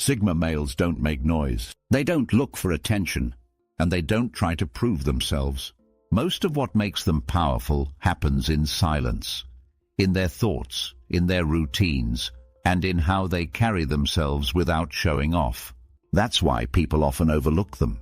Sigma males don't make noise. They don't look for attention, and they don't try to prove themselves. Most of what makes them powerful happens in silence, in their thoughts, in their routines, and in how they carry themselves without showing off. That's why people often overlook them.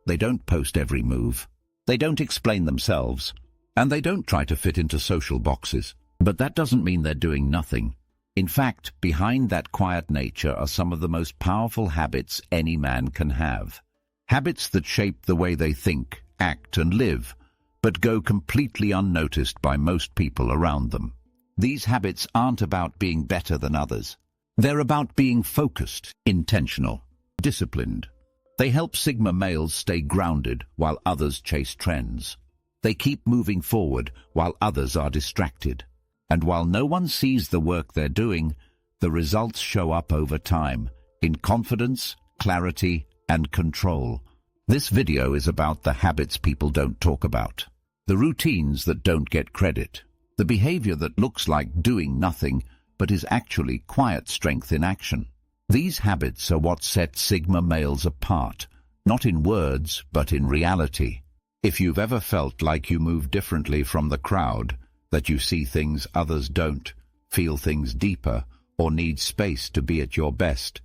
They don't post every move. They don't explain themselves, and they don't try to fit into social boxes. But that doesn't mean they're doing nothing. In fact, behind that quiet nature are some of the most powerful habits any man can have. Habits that shape the way they think, act, and live, but go completely unnoticed by most people around them. These habits aren't about being better than others. They're about being focused, intentional, disciplined. They help Sigma males stay grounded while others chase trends. They keep moving forward while others are distracted. And while no one sees the work they're doing, the results show up over time, in confidence, clarity, and control. This video is about the habits people don't talk about, the routines that don't get credit, the behavior that looks like doing nothing but is actually quiet strength in action. These habits are what set Sigma males apart, not in words but in reality. If you've ever felt like you move differently from the crowd, that you see things others don't, feel things deeper, or need space to be at your best,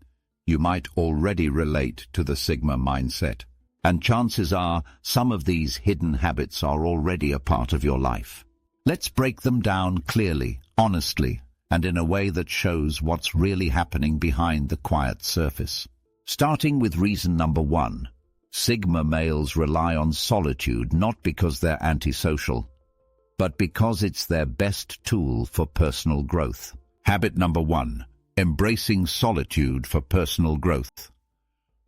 you might already relate to the Sigma mindset. And chances are some of these hidden habits are already a part of your life. Let's break them down clearly, honestly, and in a way that shows what's really happening behind the quiet surface. Starting with reason number 1. Sigma males rely on solitude not because they're antisocial, but because it's their best tool for personal growth. Habit number 1. Embracing solitude for personal growth.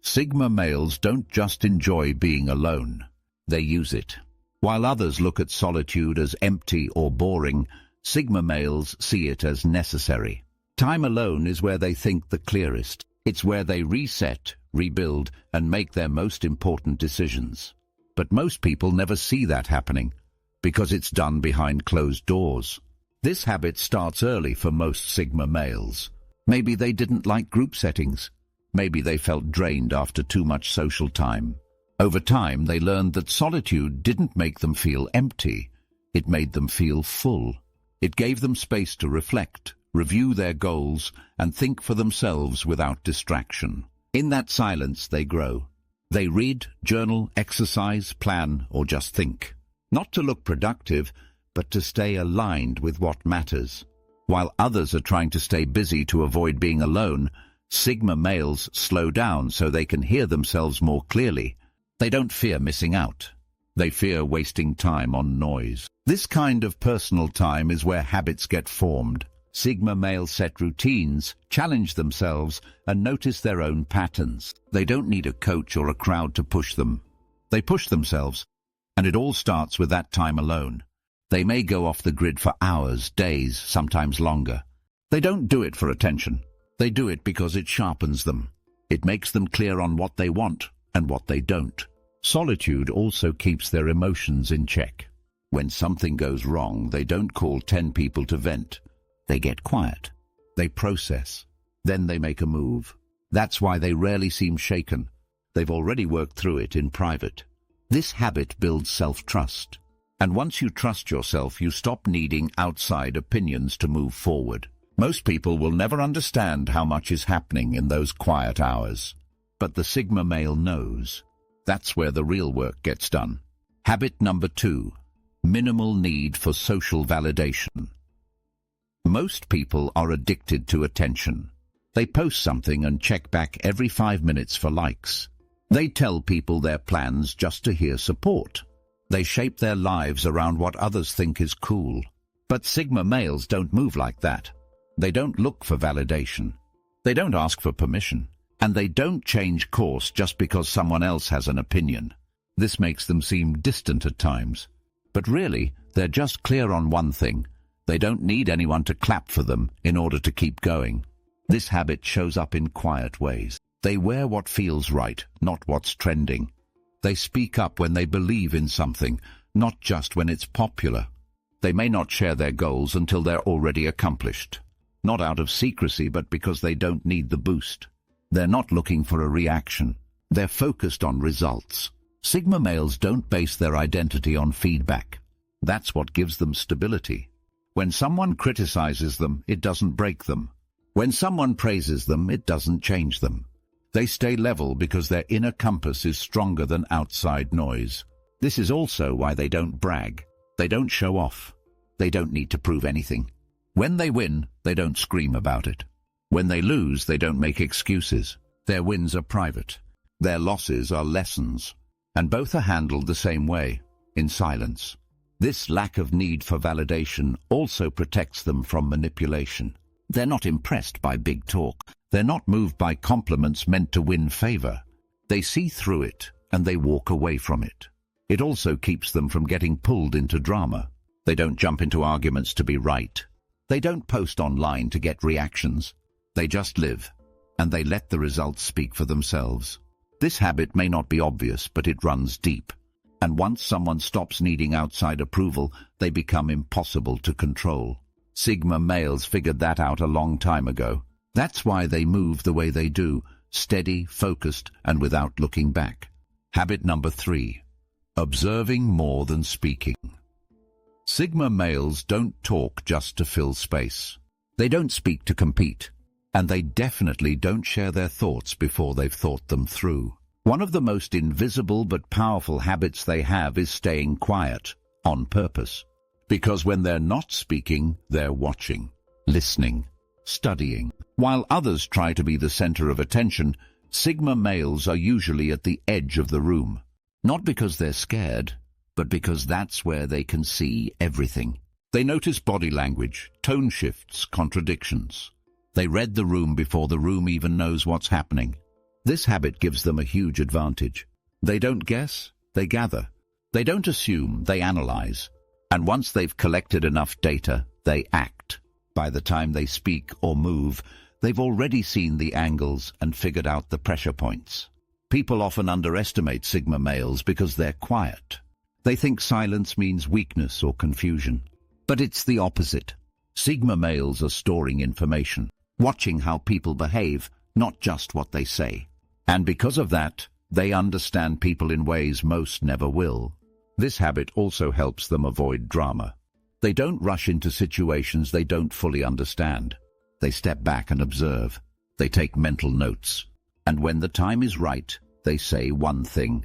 Sigma males don't just enjoy being alone, they use it. While others look at solitude as empty or boring, Sigma males see it as necessary. Time alone is where they think the clearest. It's where they reset, rebuild, and make their most important decisions. But most people never see that happening, because it's done behind closed doors. This habit starts early for most Sigma males. Maybe they didn't like group settings. Maybe they felt drained after too much social time. Over time, they learned that solitude didn't make them feel empty. It made them feel full. It gave them space to reflect, review their goals, and think for themselves without distraction. In that silence, they grow. They read, journal, exercise, plan, or just think. Not to look productive, but to stay aligned with what matters. While others are trying to stay busy to avoid being alone, Sigma males slow down so they can hear themselves more clearly. They don't fear missing out. They fear wasting time on noise. This kind of personal time is where habits get formed. Sigma males set routines, challenge themselves, and notice their own patterns. They don't need a coach or a crowd to push them. They push themselves, and it all starts with that time alone. They may go off the grid for hours, days, sometimes longer. They don't do it for attention. They do it because it sharpens them. It makes them clear on what they want and what they don't. Solitude also keeps their emotions in check. When something goes wrong, they don't call 10 people to vent. They get quiet. They process. Then they make a move. That's why they rarely seem shaken. They've already worked through it in private. This habit builds self-trust. And once you trust yourself, you stop needing outside opinions to move forward. Most people will never understand how much is happening in those quiet hours. But the Sigma male knows. That's where the real work gets done. Habit number 2. Minimal need for social validation. Most people are addicted to attention. They post something and check back every 5 minutes for likes. They tell people their plans just to hear support. They shape their lives around what others think is cool. But Sigma males don't move like that. They don't look for validation. They don't ask for permission. And they don't change course just because someone else has an opinion. This makes them seem distant at times. But really, they're just clear on one thing. They don't need anyone to clap for them in order to keep going. This habit shows up in quiet ways. They wear what feels right, not what's trending. They speak up when they believe in something, not just when it's popular. They may not share their goals until they're already accomplished. Not out of secrecy, but because they don't need the boost. They're not looking for a reaction. They're focused on results. Sigma males don't base their identity on feedback. That's what gives them stability. When someone criticizes them, it doesn't break them. When someone praises them, it doesn't change them. They stay level because their inner compass is stronger than outside noise. This is also why they don't brag. They don't show off. They don't need to prove anything. When they win, they don't scream about it. When they lose, they don't make excuses. Their wins are private. Their losses are lessons. And both are handled the same way, in silence. This lack of need for validation also protects them from manipulation. They're not impressed by big talk. They're not moved by compliments meant to win favor. They see through it, and they walk away from it. It also keeps them from getting pulled into drama. They don't jump into arguments to be right. They don't post online to get reactions. They just live, and they let the results speak for themselves. This habit may not be obvious, but it runs deep. And once someone stops needing outside approval, they become impossible to control. Sigma males figured that out a long time ago. That's why they move the way they do, steady, focused, and without looking back. Habit number 3. Observing more than speaking. Sigma males don't talk just to fill space. They don't speak to compete. And they definitely don't share their thoughts before they've thought them through. One of the most invisible but powerful habits they have is staying quiet, on purpose. Because when they're not speaking, they're watching, listening, studying. While others try to be the center of attention, Sigma males are usually at the edge of the room. Not because they're scared, but because that's where they can see everything. They notice body language, tone shifts, contradictions. They read the room before the room even knows what's happening. This habit gives them a huge advantage. They don't guess, they gather. They don't assume, they analyze. And once they've collected enough data, they act. By the time they speak or move, they've already seen the angles and figured out the pressure points. People often underestimate Sigma males because they're quiet. They think silence means weakness or confusion. But it's the opposite. Sigma males are storing information, watching how people behave, not just what they say. And because of that, they understand people in ways most never will. This habit also helps them avoid drama. They don't rush into situations they don't fully understand. They step back and observe. They take mental notes. And when the time is right, they say one thing,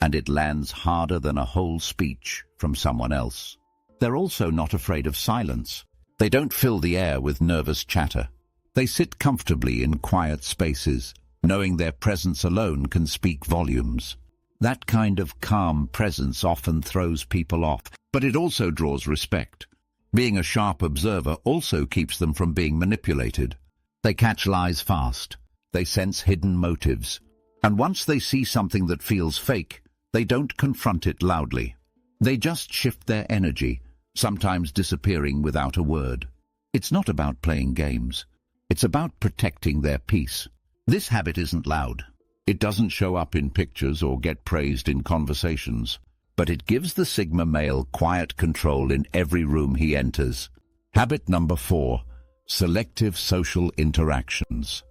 and it lands harder than a whole speech from someone else. They're also not afraid of silence. They don't fill the air with nervous chatter. They sit comfortably in quiet spaces, knowing their presence alone can speak volumes. That kind of calm presence often throws people off, but it also draws respect. Being a sharp observer also keeps them from being manipulated. They catch lies fast. They sense hidden motives. And once they see something that feels fake, they don't confront it loudly. They just shift their energy, sometimes disappearing without a word. It's not about playing games. It's about protecting their peace. This habit isn't loud. It doesn't show up in pictures or get praised in conversations, but it gives the Sigma male quiet control in every room he enters. Habit number 4, selective social interactions.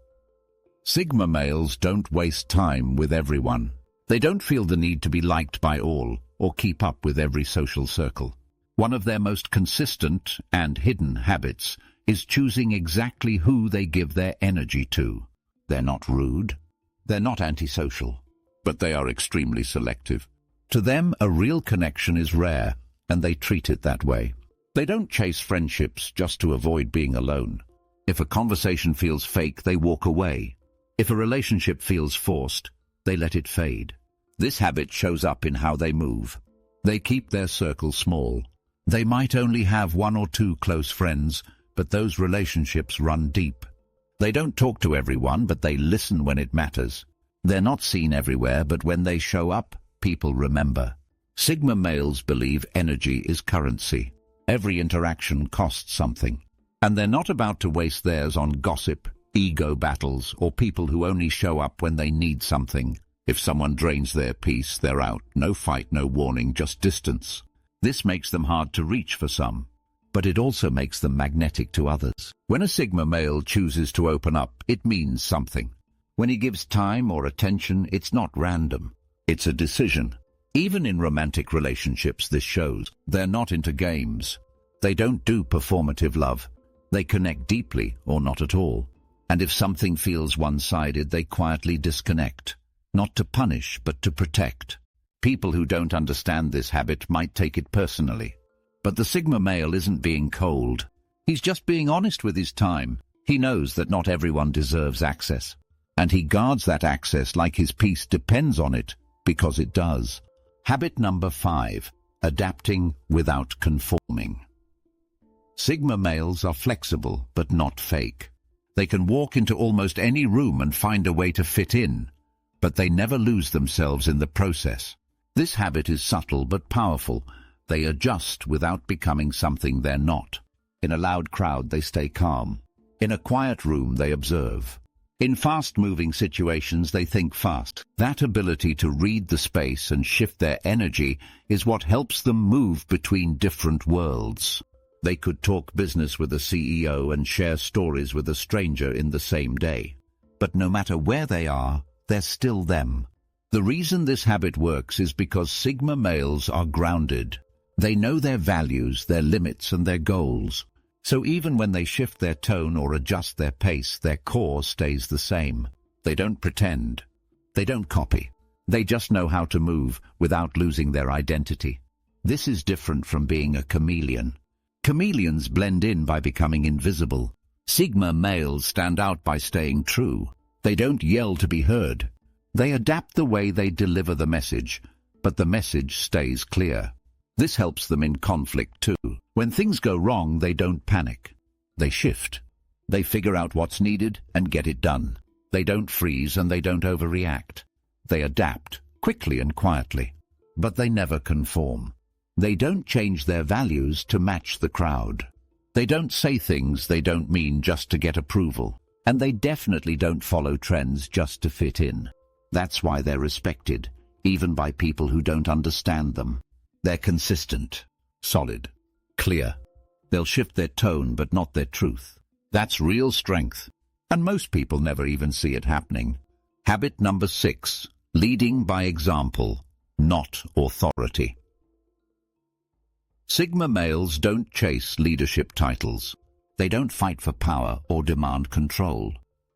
Sigma males don't waste time with everyone. They don't feel the need to be liked by all or keep up with every social circle. One of their most consistent and hidden habits is choosing exactly who they give their energy to. They're not rude. They're not antisocial, but they are extremely selective. To them, a real connection is rare, and they treat it that way. They don't chase friendships just to avoid being alone. If a conversation feels fake, they walk away. If a relationship feels forced, they let it fade. This habit shows up in how they move. They keep their circle small. They might only have 1 or 2 close friends, but those relationships run deep. They don't talk to everyone, but they listen when it matters. They're not seen everywhere, but when they show up, people remember. Sigma males believe energy is currency. Every interaction costs something. And they're not about to waste theirs on gossip, ego battles, or people who only show up when they need something. If someone drains their peace, they're out. No fight, no warning, just distance. This makes them hard to reach for some, but it also makes them magnetic to others. When a Sigma male chooses to open up, it means something. When he gives time or attention, it's not random. It's a decision. Even in romantic relationships, this shows. They're not into games. They don't do performative love. They connect deeply or not at all. And if something feels one-sided, they quietly disconnect. Not to punish, but to protect. People who don't understand this habit might take it personally. But the Sigma male isn't being cold. He's just being honest with his time. He knows that not everyone deserves access. And he guards that access like his peace depends on it, because it does. Habit number 5. Adapting without conforming. Sigma males are flexible, but not fake. They can walk into almost any room and find a way to fit in, but they never lose themselves in the process. This habit is subtle but powerful. They adjust without becoming something they're not. In a loud crowd, they stay calm. In a quiet room, they observe. In fast-moving situations, they think fast. That ability to read the space and shift their energy is what helps them move between different worlds. They could talk business with a CEO and share stories with a stranger in the same day. But no matter where they are, they're still them. The reason this habit works is because Sigma males are grounded. They know their values, their limits, and their goals. So even when they shift their tone or adjust their pace, their core stays the same. They don't pretend. They don't copy. They just know how to move without losing their identity. This is different from being a chameleon. Chameleons blend in by becoming invisible. Sigma males stand out by staying true. They don't yell to be heard. They adapt the way they deliver the message, but the message stays clear. This helps them in conflict too. When things go wrong, they don't panic. They shift. They figure out what's needed and get it done. They don't freeze and they don't overreact. They adapt, quickly and quietly. But they never conform. They don't change their values to match the crowd. They don't say things they don't mean just to get approval. And they definitely don't follow trends just to fit in. That's why they're respected, even by people who don't understand them. They're consistent, solid, clear. They'll shift their tone but not their truth. That's real strength. And most people never even see it happening. Habit number 6. Leading by example, not authority. Sigma males don't chase leadership titles. They don't fight for power or demand control.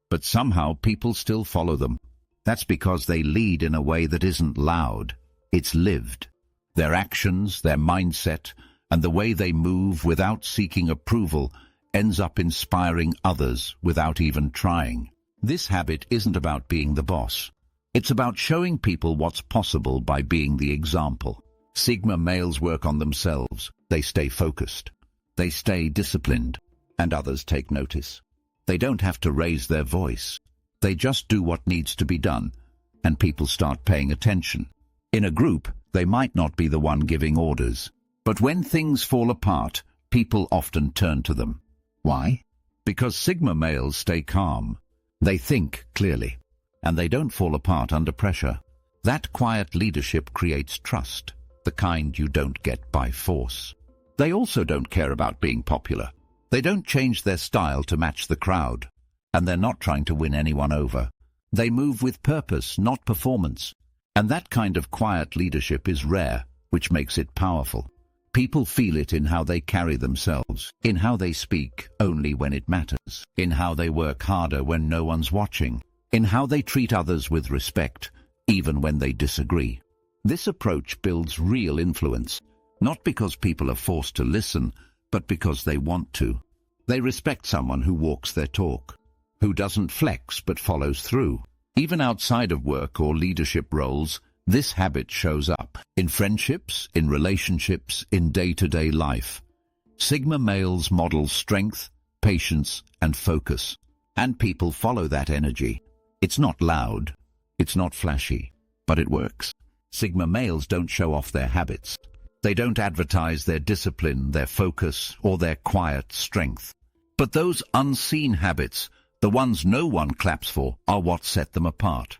But somehow people still follow them. That's because they lead in a way that isn't loud. It's lived. Their actions, their mindset, and the way they move without seeking approval ends up inspiring others without even trying. This habit isn't about being the boss. It's about showing people what's possible by being the example. Sigma males work on themselves. They stay focused. They stay disciplined, and others take notice. They don't have to raise their voice. They just do what needs to be done, and people start paying attention. In a group, they might not be the one giving orders, but when things fall apart, people often turn to them. Why? Because Sigma males stay calm. They think clearly, and they don't fall apart under pressure. That quiet leadership creates trust, the kind you don't get by force. They also don't care about being popular. They don't change their style to match the crowd, and they're not trying to win anyone over. They move with purpose, not performance. And that kind of quiet leadership is rare, which makes it powerful. People feel it in how they carry themselves, in how they speak only when it matters, in how they work harder when no one's watching, in how they treat others with respect, even when they disagree. This approach builds real influence, not because people are forced to listen, but because they want to. They respect someone who walks their talk, who doesn't flex but follows through. Even outside of work or leadership roles, this habit shows up in friendships, in relationships, in day-to-day life. Sigma males model strength, patience, and focus, and people follow that energy. It's not loud, it's not flashy, but it works. Sigma males don't show off their habits. They don't advertise their discipline, their focus, or their quiet strength. But those unseen habits, the ones no one claps for, are what set them apart.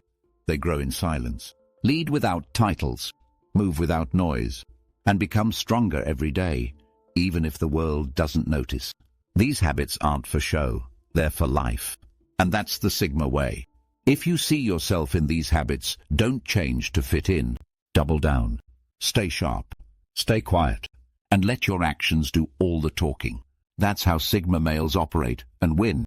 They grow in silence, lead without titles, move without noise, and become stronger every day, even if the world doesn't notice. These habits aren't for show, they're for life. And that's the Sigma way. If you see yourself in these habits, don't change to fit in. Double down. Stay sharp. Stay quiet. And let your actions do all the talking. That's how Sigma males operate and win.